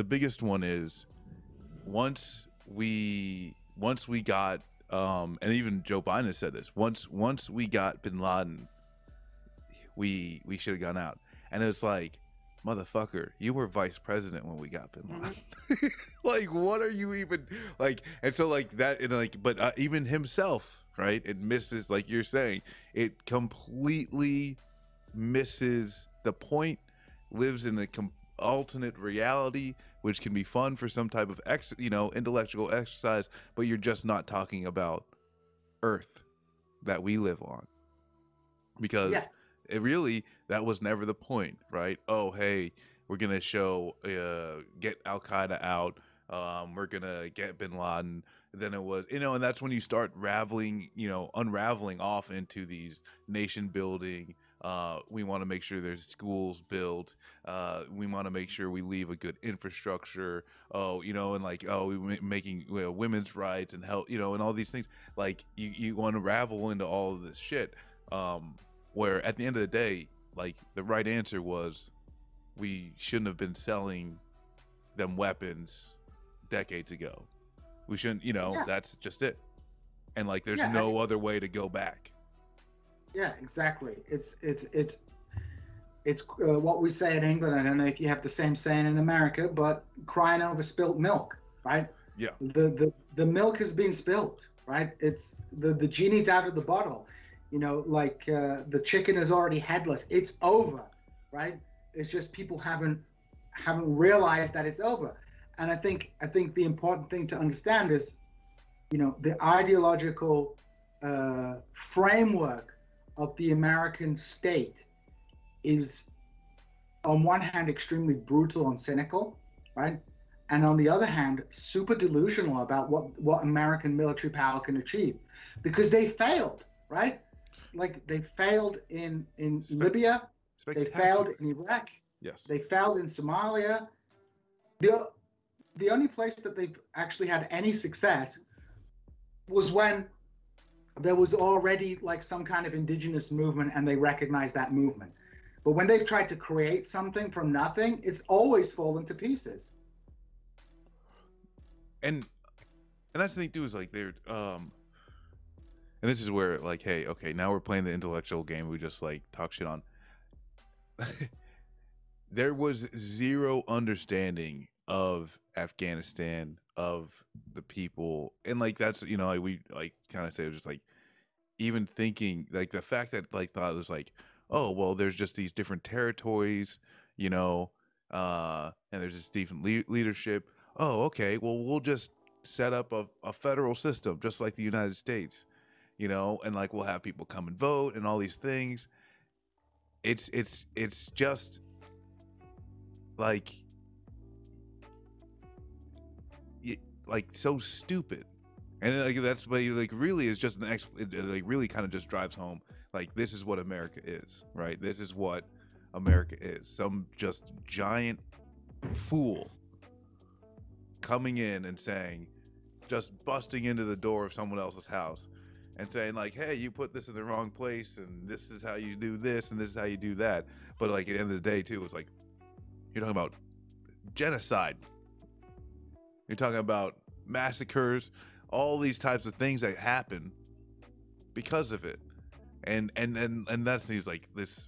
biggest one is once we got and even Joe Biden has said this, once we got bin Laden, we should have gone out. And it's like, motherfucker, you were vice president when we got bin Laden. Like, what are you even like? And so like that, and like, but even himself, right? It misses, like you're saying, it completely misses the point. Lives in a alternate reality, which can be fun for some type of intellectual exercise, but you're just not talking about Earth that we live on, because Yeah. it really, that was never the point, right? Oh, hey, we're gonna show get Al Qaeda out. We're gonna get bin Laden. Then it was, and that's when you start unraveling off into these nation building. We want to make sure there's schools built. We want to make sure we leave a good infrastructure. Oh, and like, making women's rights and health, and all these things. Like you want to ravel into all of this shit. Where at the end of the day, like the right answer was, we shouldn't have been selling them weapons decades ago. We shouldn't, Yeah. that's just it. And like, there's Yeah. no other way to go back. Yeah, exactly. It's what we say in England. I don't know if you have the same saying in America, but crying over spilt milk, right? Yeah. The milk has been spilled, right? It's the genie's out of the bottle. Like the chicken is already headless. It's over, right? It's just people haven't realized that it's over. And I think the important thing to understand is, the ideological framework of the American state is, on one hand, extremely brutal and cynical, right? And on the other hand, super delusional about what American military power can achieve, because they failed, right? Like they failed in Libya, they failed in Iraq, yes, they failed in Somalia. The only place that they've actually had any success was when there was already like some kind of indigenous movement and they recognized that movement. But when they've tried to create something from nothing, it's always fallen to pieces. And that's the thing too, is like they're and this is where, like, hey, okay, now we're playing the intellectual game we just like talk shit on. There was zero understanding of Afghanistan, of the people, and like that's, like we like kind of say, it was just like, even thinking like the fact that like thought it was like, oh well, there's just these different territories, and there's this different leadership. Oh, okay, well, we'll just set up a federal system just like the United States, and like we'll have people come and vote and all these things. It's just like like so stupid. And like that's like really is just it like really kind of just drives home, like, this is what America is, right? This is what America is. Some just giant fool coming in and saying, just busting into the door of someone else's house and saying like, hey, you put this in the wrong place and this is how you do this and this is how you do that. But like at the end of the day too, it's like, you're talking about genocide. You're talking about massacres, all these types of things that happen because of it. And that's things like this,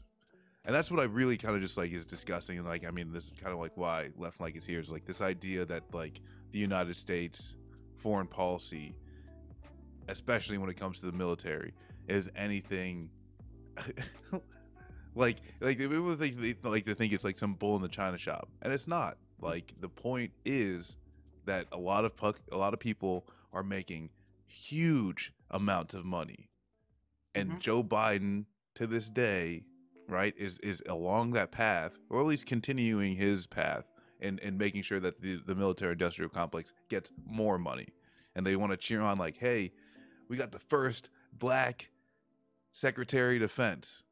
and that's what I really kind of just like is disgusting. And like, I mean, this is kind of like why Left Flank is here, is like this idea that like the United States foreign policy, especially when it comes to the military, is anything like it was like they like to think it's like some bull in the china shop, and it's not. Like the point is that a lot of people are making huge amounts of money, and Joe Biden to this day, right, is along that path, or at least continuing his path, and making sure that the military industrial complex gets more money. And they want to cheer on like, hey, we got the first black Secretary of Defense.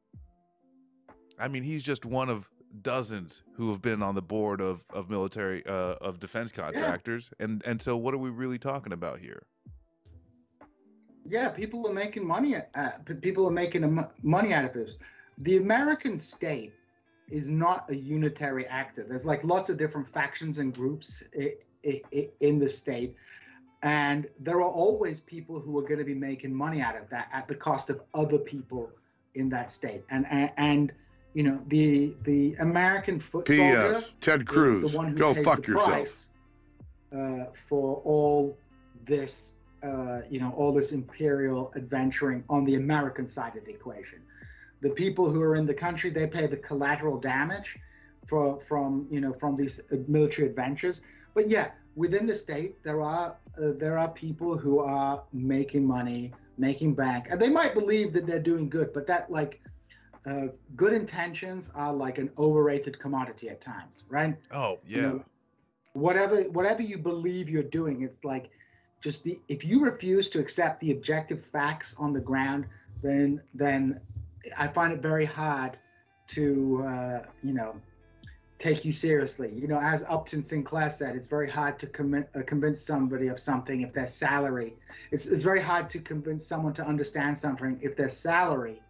I mean, he's just one of dozens who have been on the board of military of defense contractors. Yeah. And so what are we really talking about here? Yeah, people are making money. People are making money out of this. The American state is not a unitary actor. There's like lots of different factions and groups in the state, and there are always people who are going to be making money out of that at the cost of other people in that state. And you know, the American foot soldier P.S. Ted is the Cruz, one who go pays fuck the yourself. price for all this, all this imperial adventuring on the American side of the equation. The people who are in the country, they pay the collateral damage from these military adventures. But yeah, within the state, there are people who are making money, making bank, and they might believe that they're doing good, but that good intentions are like an overrated commodity at times, right? Oh yeah. You know, whatever you believe you're doing, it's like if you refuse to accept the objective facts on the ground, then I find it very hard to take you seriously. You know, as Upton Sinclair said, it's very hard to convince somebody of something if their salary. It's very hard to convince someone to understand something if their salary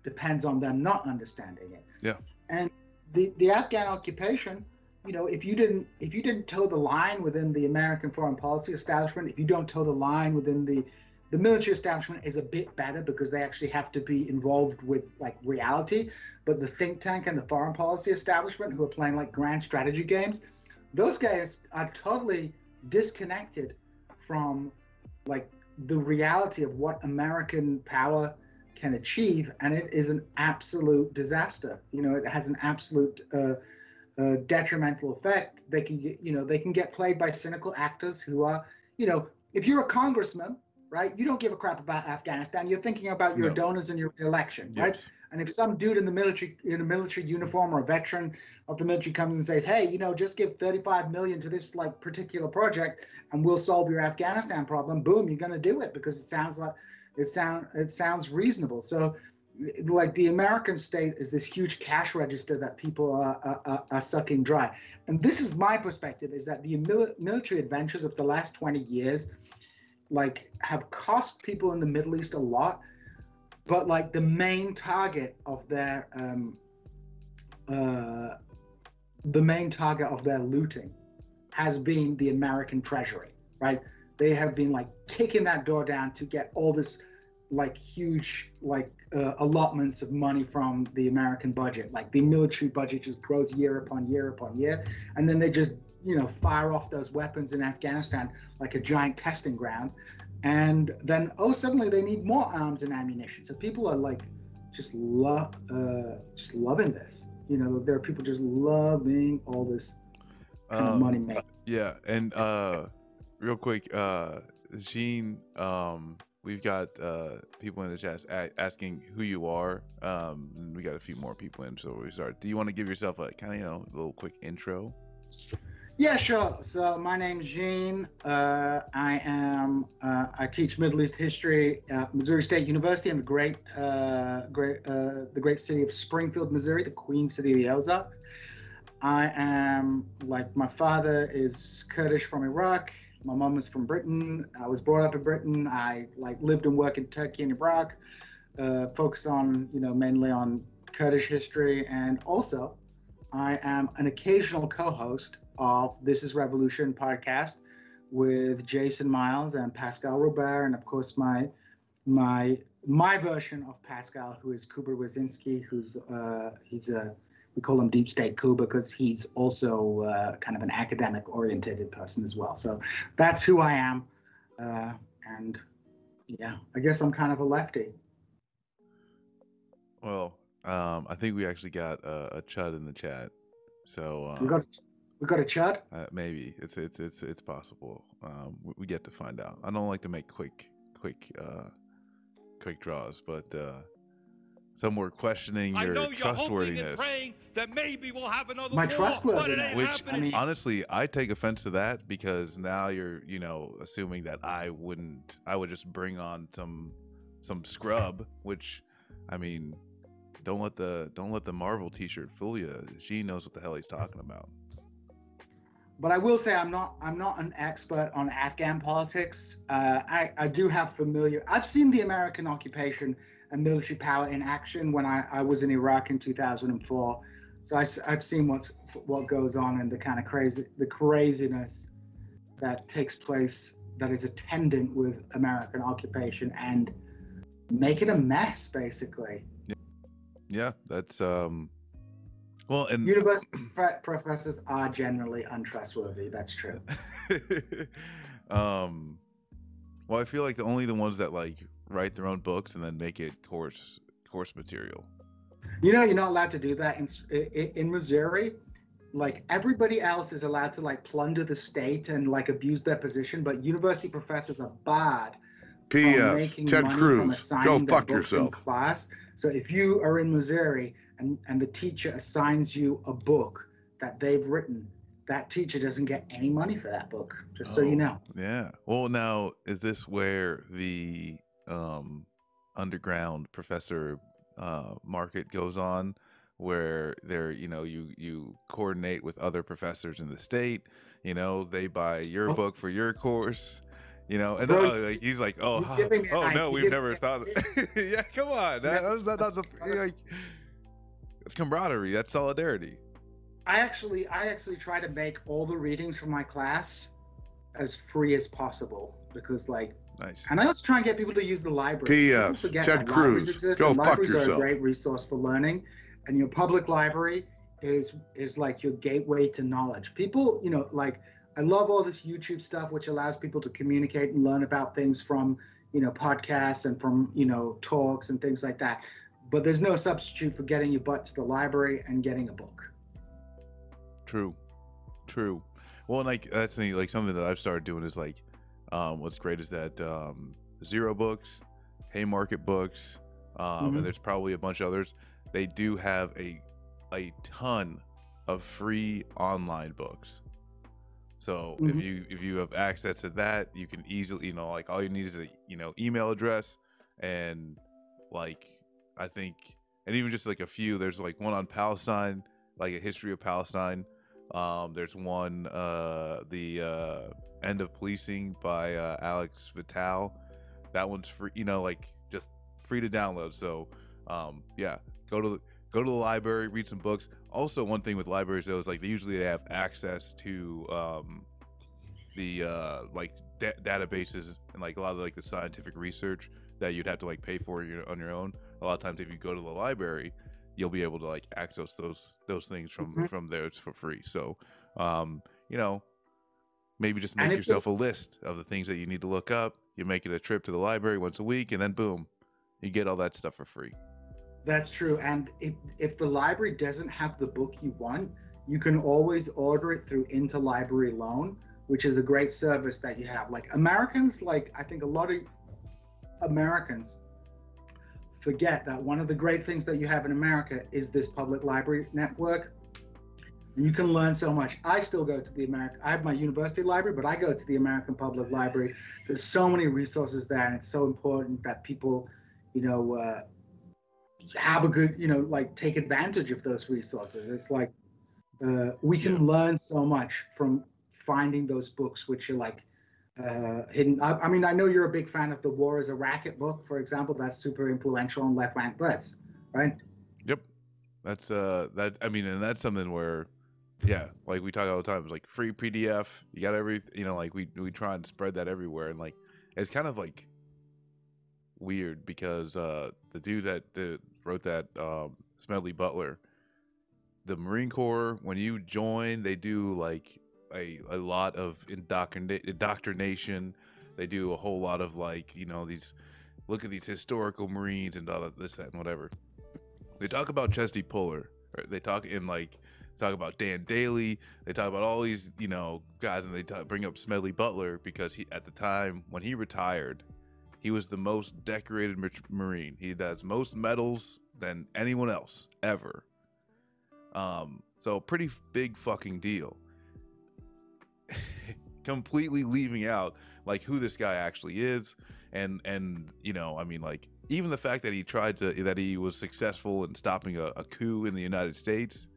depends on them not understanding it. Yeah. And the Afghan occupation, you know, if you didn't toe the line within the American foreign policy establishment, if you don't toe the line within the military establishment is a bit better because they actually have to be involved with like reality. But the think tank and the foreign policy establishment who are playing like grand strategy games, those guys are totally disconnected from like the reality of what American power can achieve. And it is an absolute disaster. You know, it has an absolute detrimental effect. They can get played by cynical actors who are, you know, if you're a congressman, right, you don't give a crap about Afghanistan. You're thinking about your donors and your election, right? Yes. And if some dude in a military uniform or a veteran of the military comes and says, hey, you know, just give 35 million to this like particular project and we'll solve your Afghanistan problem, boom, you're going to do it because it sounds reasonable. So like the American state is this huge cash register that people are sucking dry. And this is my perspective, is that the military adventures of the last 20 years like have cost people in the Middle East a lot, but like the main target of their looting has been the American treasury, right? They have been like kicking that door down to get all this like huge allotments of money from the American budget. Like the military budget just grows year upon year upon year, and then they just fire off those weapons in Afghanistan like a giant testing ground, and then suddenly they need more arms and ammunition. So people are like just loving this. You know, there are people just loving all this kind of money making. Yeah, and real quick, Djene, we've got people in the chat asking who you are. And we got a few more people in, so we start. Do you want to give yourself a kind of a little quick intro? Yeah, sure. So my name is Djene. I teach Middle East history at Missouri State University in the great city of Springfield, Missouri, the Queen City of the Ozarks. I am my father is Kurdish from Iraq. My mom is from Britain. I was brought up in Britain. I lived and worked in Turkey and Iraq. Focus on mainly on Kurdish history, and also I am an occasional co-host of This Is Revolution podcast with Jason Miles and Pascal Robert, and of course my version of Pascal, who is Kuba Wazinski, who's we call him Deep State Kuba because he's also kind of an academic oriented person as well. So that's who I am, and yeah, I guess I'm kind of a lefty. Well, I think we actually got a chud in the chat. So we got a chud. Maybe it's possible. We get to find out. I don't like to make quick draws, but some were questioning your trustworthiness. That maybe we'll have another My war, trustworthiness, which I mean, honestly, I take offense to that, because now you're assuming that I would just bring on some scrub, which I mean, don't let the Marvel t-shirt fool you. She knows what the hell he's talking about. But I will say I'm not an expert on Afghan politics. I do have I've seen the American occupation and military power in action when I was in Iraq in 2004. So I've seen what goes on and the kind of craziness that takes place that is attendant with American occupation and making a mess, basically. Yeah, that's well, and University professors are generally untrustworthy. That's true. well, I feel like the ones that like write their own books and then make it course material. You know, you're not allowed to do that in Missouri. Like everybody else is allowed to like plunder the state and like abuse their position, but university professors are barred from making Ted money Cruz, from go assigning their fuck books yourself. in class. So if you are in Missouri and the teacher assigns you a book that they've written, that teacher doesn't get any money for that book, just so you know. Yeah. Well, now, is this where the underground professor market goes on, where they're, you know, you coordinate with other professors in the state, you know, they buy your book for your course, you know, and like he's like, oh no, we've never thought of yeah, come on, that's not the like, it's camaraderie, that's solidarity. I actually try to make all the readings for my class as free as possible because, like, nice. And I also try and get people to use the library. People forget that libraries exist. And libraries are a great resource for learning, and your public library is like your gateway to knowledge. People, you know, like I love all this YouTube stuff, which allows people to communicate and learn about things from, you know, podcasts and from, you know, talks and things like that. But there's no substitute for getting your butt to the library and getting a book. True. Well, and like that's the, like something that I've started doing is like, what's great is that Zero Books, Haymarket Books, and there's probably a bunch of others. They do have a ton of free online books. So if you have access to that, you can easily, you know, like all you need is a, you know, email address, and like I think, and even just like a few. There's like one on Palestine, like a history of Palestine. There's one, the End of Policing by Alex Vitale. That one's free, you know, like just free to download. So yeah, go to the library, read some books. Also, one thing with libraries though is like they have access to the like databases and like a lot of like the scientific research that you'd have to like pay for on your own. A lot of times if you go to the library, you'll be able to like access those things from there for free. So you know, maybe just make yourself a list of the things that you need to look up. You make it a trip to the library once a week, and then boom, you get all that stuff for free. That's true. And if the library doesn't have the book you want, you can always order it through Interlibrary Loan, which is a great service that you have. Like Americans, like I think a lot of Americans forget that one of the great things that you have in America is this public library network. And you can learn so much. I still go to I have my university library, but I go to the American Public Library. There's so many resources there, and it's so important that people, you know, have a good, you know, like take advantage of those resources. It's like we can learn so much from finding those books, which are like hidden. I mean, I know you're a big fan of the War is a Racket book, for example. That's super influential on left-wing blitz, right? Yep. That's that. I mean, and that's something where, yeah, like we talk all the time. It's like free PDF. You got you know, like we try and spread that everywhere, and like it's kind of like weird because the dude that wrote that, Smedley Butler, the Marine Corps, when you join, they do like a lot of indoctrination. They do a whole lot of like, you know, these look at these historical Marines and all that, this, that, and whatever. They talk about Chesty Puller. Right? They talk about Dan Daly. They talk about all these, you know, guys, and they bring up Smedley Butler because he, at the time when he retired, he was the most decorated Marine. He has most medals than anyone else ever. So pretty big fucking deal. Completely leaving out like who this guy actually is, and you know, I mean, like even the fact that he was successful in stopping a coup in the United States,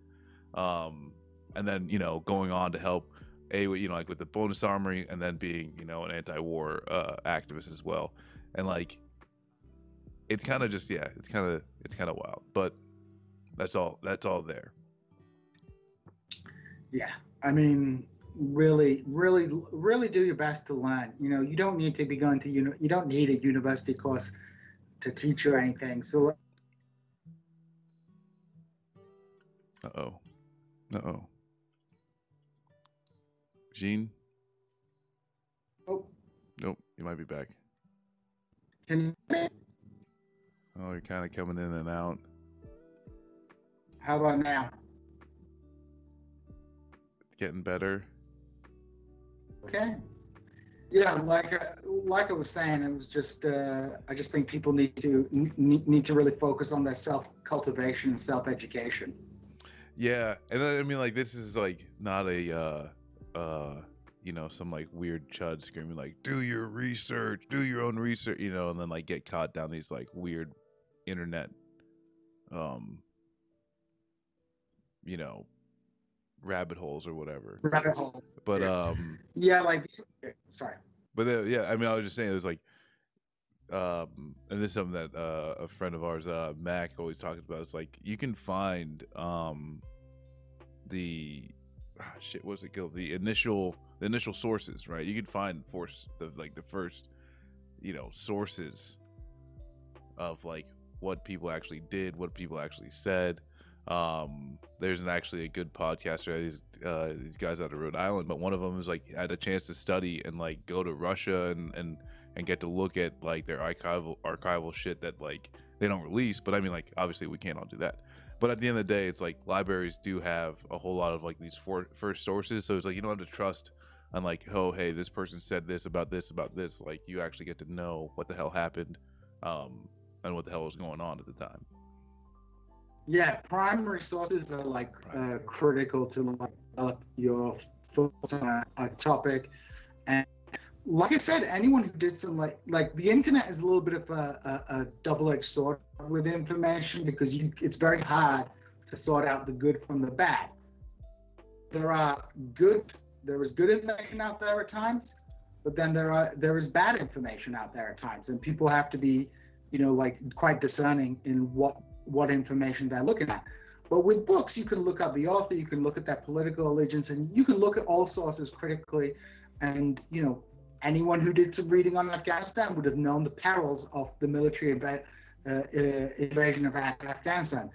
and then, you know, going on to help you know, like with the bonus armory, and then being, you know, an anti-war activist as well. And like it's kind of just, yeah, it's kind of wild, but that's all there. Yeah, I mean, really, really, really do your best to learn. You don't need to be going to you don't need a university course to teach you anything. So, Uh-oh. Uh-oh. Gene? oh, Nope, you might be back. can Oh, you're kind of coming in and out. how about now? It's getting better. Okay. Yeah, like I was saying, it was just I just think people need to really focus on their self cultivation and self education. Yeah, and I mean, like, this is like not a some like weird chud screaming like, "Do your research, do your own research," and then like get caught down these like weird internet, um, you know, rabbit holes or whatever. Rabbit hole. But Yeah, yeah, sorry. yeah, I mean, I was just saying it was like, and this is something that a friend of ours, Mac, always talks about. It's like you can find the shit, what's it called? The initial sources, right? You can find the first, sources of like what people actually did, what people actually said. There's actually a good podcast, right? These guys out of Rhode Island, but one of them is like had a chance to study and like go to Russia and get to look at like their archival shit that like they don't release. But I mean, like, obviously we can't all do that. But at the end of the day, it's like libraries do have a whole lot of like these first sources. So it's like you don't have to trust on like, oh, hey, this person said this about this about this. Like you actually get to know what the hell happened, and what the hell was going on at the time. Yeah, primary sources are like critical to like develop your thoughts on a topic. And like I said, anyone who did some like the internet is a little bit of a double-edged sword with information because it's very hard to sort out the good from the bad. There is good information out there at times, but then there is bad information out there at times, and people have to be, like quite discerning in what information they're looking at. But with books, you can look up the author, you can look at their political allegiance, and you can look at all sources critically. And anyone who did some reading on Afghanistan would have known the perils of the military invasion of Afghanistan.